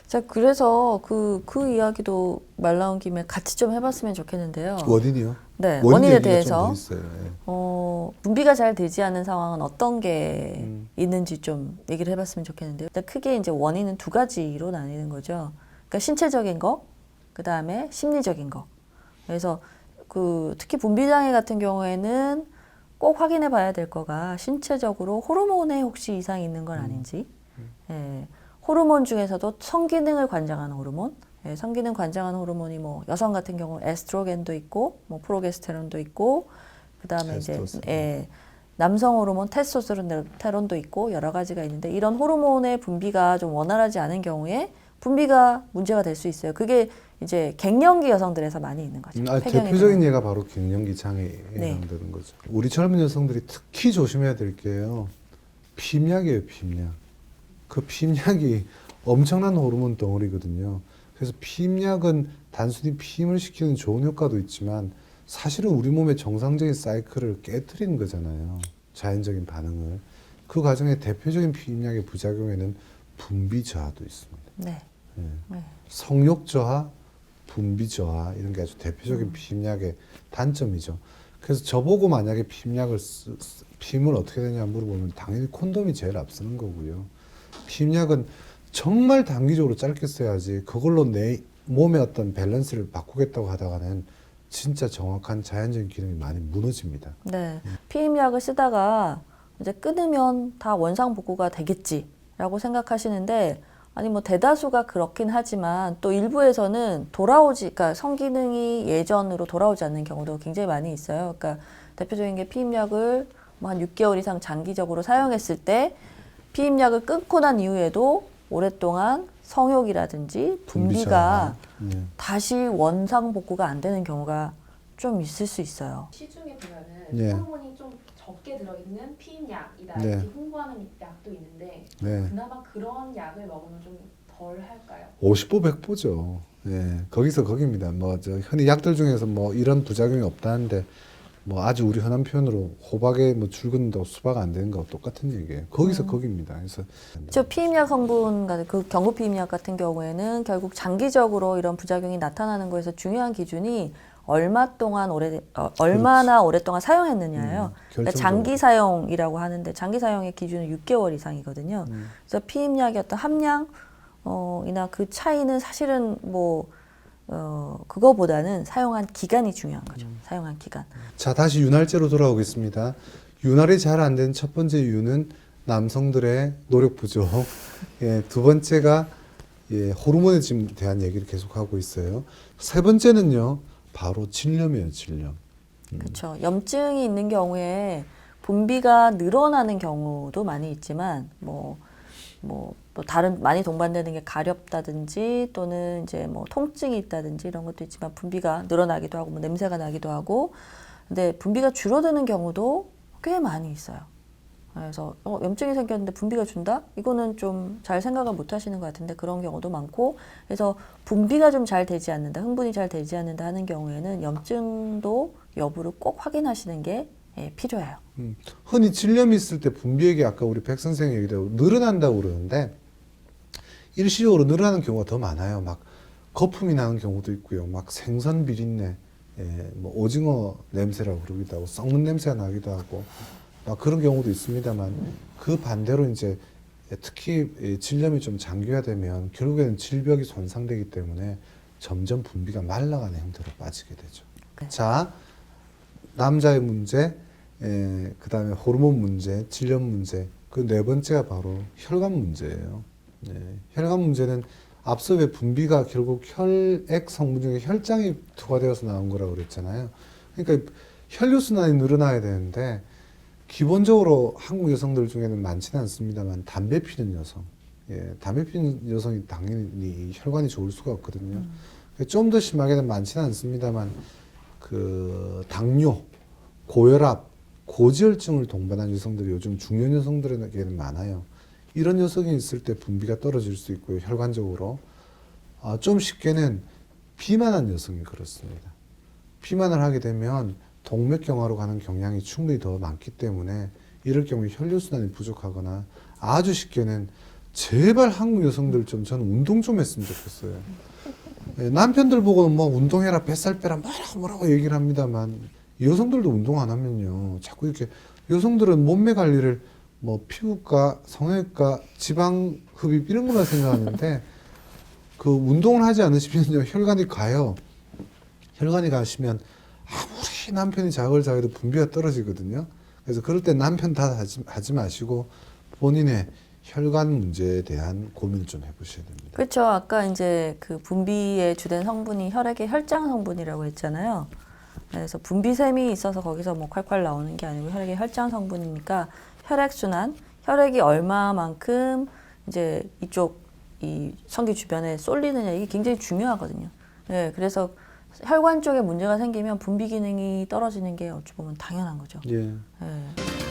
자, 그래서 그 이야기도 말 나온 김에 같이 좀 해봤으면 좋겠는데요. 원인이요? 네, 원인 원인에 얘기가 좀 대해서 더 있어요. 예. 분비가 잘 되지 않은 상황은 어떤 게 있는지 좀 얘기를 해봤으면 좋겠는데요. 일단 크게 이제 원인은 두 가지로 나뉘는 거죠. 그러니까 신체적인 거, 그 다음에 심리적인 거. 그래서 그 특히 분비 장애 같은 경우에는 꼭 확인해 봐야 될 거가 신체적으로 호르몬에 혹시 이상이 있는 건 아닌지. 예, 호르몬 중에서도 성기능을 관장하는 호르몬, 예, 성기능 관장하는 호르몬이 뭐 여성 같은 경우 에스트로겐도 있고, 뭐 프로게스테론도 있고, 그 다음에 이제 예, 남성 호르몬 테스토스테론도 있고 여러 가지가 있는데 이런 호르몬의 분비가 좀 원활하지 않은 경우에 분비가 문제가 될 수 있어요. 그게 이제 갱년기 여성들에서 많이 있는 거죠. 대표적인 예가 바로 갱년기 장애에 네. 해당되는 거죠. 우리 젊은 여성들이 특히 조심해야 될 게요. 피임약이에요, 피임약. 그 피임약이 엄청난 호르몬 덩어리거든요. 그래서 피임약은 단순히 피임을 시키는 좋은 효과도 있지만 사실은 우리 몸의 정상적인 사이클을 깨트리는 거잖아요. 자연적인 반응을. 그 과정에 대표적인 피임약의 부작용에는 분비 저하도 있습니다. 네. 예. 네. 성욕 저하, 분비 저하 이런 게 아주 대표적인 피임약의 단점이죠. 그래서 저보고 만약에 피임을 어떻게 되냐 물어보면 당연히 콘돔이 제일 앞서는 거고요. 피임약은 정말 단기적으로 짧게 써야지 그걸로 내 몸의 어떤 밸런스를 바꾸겠다고 하다가는 진짜 정확한 자연적인 기능이 많이 무너집니다. 네. 피임약을 쓰다가 이제 끊으면 다 원상복구가 되겠지라고 생각하시는데 아니 뭐 대다수가 그렇긴 하지만 또 일부에서는 그러니까 성기능이 예전으로 돌아오지 않는 경우도 굉장히 많이 있어요. 그러니까 대표적인 게 피임약을 뭐 한 6개월 이상 장기적으로 사용했을 때 피임약을 끊고 난 이후에도 오랫동안 성욕이라든지 분비가 네. 다시 원상복구가 안 되는 경우가 좀 있을 수 있어요. 시중에 보면은 네. 호르몬이 좀 적게 들어있는 피임약이다 네. 이렇게 홍보하는 약도 있는데 네. 그나마 그런 약을 먹으면 좀 덜 할까요? 50보 100보죠. 예, 거기서 거기입니다. 뭐 저 흔히 약들 중에서 뭐 이런 부작용이 없다는데 뭐 아주 우리 흔한 표현으로 호박에 뭐 줄 긋는다고 수박 안 되는 거 똑같은 얘기예요. 거기서 거기입니다. 그래서 저 피임약 성분 같은 그 경구 피임약 같은 경우에는 결국 장기적으로 이런 부작용이 나타나는 거에서 중요한 기준이 얼마나 오랫동안 사용했느냐예요. 그러니까 장기 사용이라고 하는데 장기 사용의 기준은 6개월 이상이거든요. 그래서 피임약의 어떤 함량 이나 그 차이는 사실은 뭐 그거보다는 사용한 기간이 중요한 거죠. 사용한 기간. 자, 다시 윤활제로 돌아오겠습니다. 윤활이 잘 안 된 첫 번째 이유는 남성들의 노력 부족. 예, 두 번째가 호르몬에 지금 대한 얘기를 계속하고 있어요. 세 번째는요, 바로 질염이에요, 질염. 그렇죠. 염증이 있는 경우에 분비가 늘어나는 경우도 많이 있지만 뭐 다른 많이 동반되는 게 가렵다든지 또는 이제 뭐 통증이 있다든지 이런 것도 있지만 분비가 늘어나기도 하고 뭐 냄새가 나기도 하고 근데 분비가 줄어드는 경우도 꽤 많이 있어요. 그래서 염증이 생겼는데 분비가 준다? 이거는 좀 잘 생각을 못 하시는 것 같은데 그런 경우도 많고 그래서 분비가 좀 잘 되지 않는다, 흥분이 잘 되지 않는다 하는 경우에는 염증도 여부를 꼭 확인하시는 게 필요해요. 흔히 질염이 있을 때 분비액이 아까 우리 백 선생님 얘기대로 늘어난다고 그러는데 일시적으로 늘어나는 경우가 더 많아요. 막 거품이 나는 경우도 있고요. 막 생선 비린내, 뭐 오징어 냄새라고 그러기도 하고 썩는 냄새가 나기도 하고 막 그런 경우도 있습니다만 그 반대로 이제 특히 질염이 좀 장기화되면 결국에는 질벽이 손상되기 때문에 점점 분비가 말라가는 형태로 빠지게 되죠. 네. 자, 남자의 문제, 그 다음에 호르몬 문제, 질염 문제, 그 네 번째가 바로 혈관 문제예요. 혈관 문제는 앞서 왜 분비가 결국 혈액 성분 중에 혈장이 투과되어서 나온 거라고 그랬잖아요. 그러니까 혈류순환이 늘어나야 되는데 기본적으로 한국 여성들 중에는 많지는 않습니다만 담배 피는 여성, 담배 피는 여성이 당연히 혈관이 좋을 수가 없거든요. 좀 더 심하게는 많지는 않습니다만 그 당뇨, 고혈압, 고지혈증을 동반한 여성들이 요즘 중년 여성들에게는 많아요. 이런 여성이 있을 때 분비가 떨어질 수 있고요. 혈관적으로. 좀 쉽게는 비만한 여성이 그렇습니다. 비만을 하게 되면 동맥경화로 가는 경향이 충분히 더 많기 때문에 이럴 경우에 혈류순환이 부족하거나 아주 쉽게는 제발 한국 여성들 좀 저는 운동 좀 했으면 좋겠어요. 예, 남편들 보고는 뭐 운동해라, 뱃살 빼라, 뭐라고 얘기를 합니다만 여성들도 운동 안 하면요. 자꾸 이렇게 여성들은 몸매 관리를 뭐 피부과, 성형외과, 지방 흡입 이런 것만 생각하는데 그 운동을 하지 않으시면요. 혈관이 가요. 혈관이 가시면 아무리 남편이 자극을 자해도 분비가 떨어지거든요. 그래서 그럴 때 남편 하지 마시고 본인의 혈관 문제에 대한 고민을 좀 해보셔야 됩니다. 그렇죠. 아까 이제 그 분비의 주된 성분이 혈액의 혈장 성분이라고 했잖아요. 그래서 분비샘이 있어서 거기서 뭐 콸콸 나오는 게 아니고 혈액의 혈장 성분이니까 혈액 순환, 혈액이 얼마만큼 이제 이쪽 이 성기 주변에 쏠리느냐 이게 굉장히 중요하거든요. 예, 그래서 혈관 쪽에 문제가 생기면 분비 기능이 떨어지는 게 어찌 보면 당연한 거죠. 예. 예.